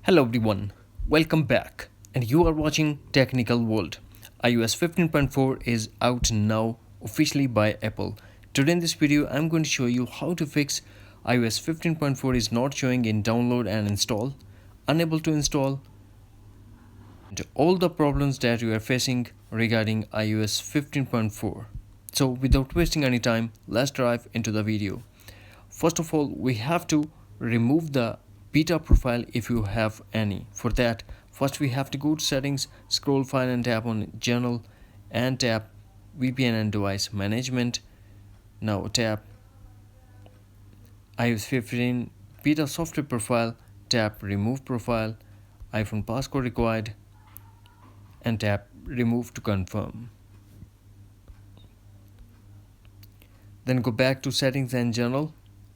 Hello everyone, welcome back, and you are watching Technical World. iOS 15.4 is out now officially by Apple. Today in this video, I'm going to show you how to fix iOS 15.4 is not showing in download and install, unable to install, and all the problems that you are facing regarding iOS 15.4. So without wasting any time, let's dive into the video. First of all, we have to remove the beta profile if you have any. For that, first we have to go to settings, scroll file and tap on general and tap VPN and device management. Now tap iOS 15 beta software profile, tap remove profile, iPhone passcode required, and tap remove to confirm. Then go back to settings and general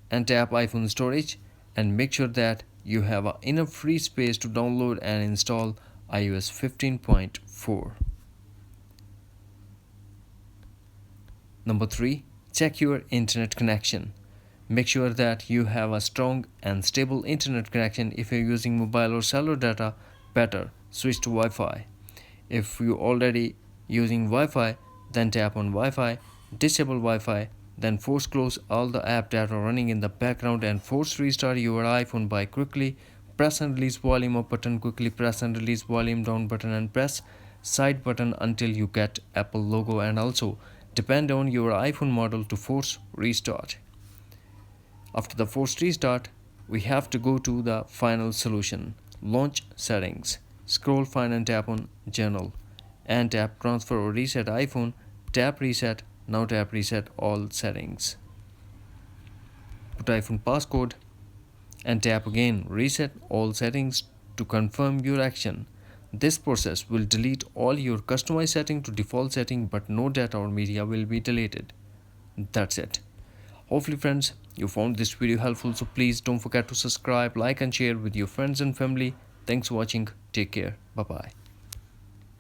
and tap iPhone storage and make sure that you have enough free space to download and install iOS 15.4. Number 3. Check your internet connection. Make sure that you have a strong and stable internet connection. If you're using mobile or cellular data, better switch to Wi-Fi. If you're already using Wi-Fi, then tap on Wi-Fi, disable Wi-Fi, then force close all the apps that are running in the background and force restart your iPhone by quickly press and release volume up button, quickly press and release volume down button, and press side button until you get Apple logo, and also depend on your iPhone model to force restart. After the forced restart, we have to go to the final solution, launch settings. Scroll fine and tap on general and tap transfer or reset iPhone, tap reset. Now tap reset all settings. Put iPhone passcode and tap again reset all settings to confirm your action. This process will delete all your customized setting to default setting, but no data or media will be deleted. That's it. Hopefully friends, you found this video helpful, so please don't forget to subscribe, like and share with your friends and family. Thanks for watching. Take care. Bye bye.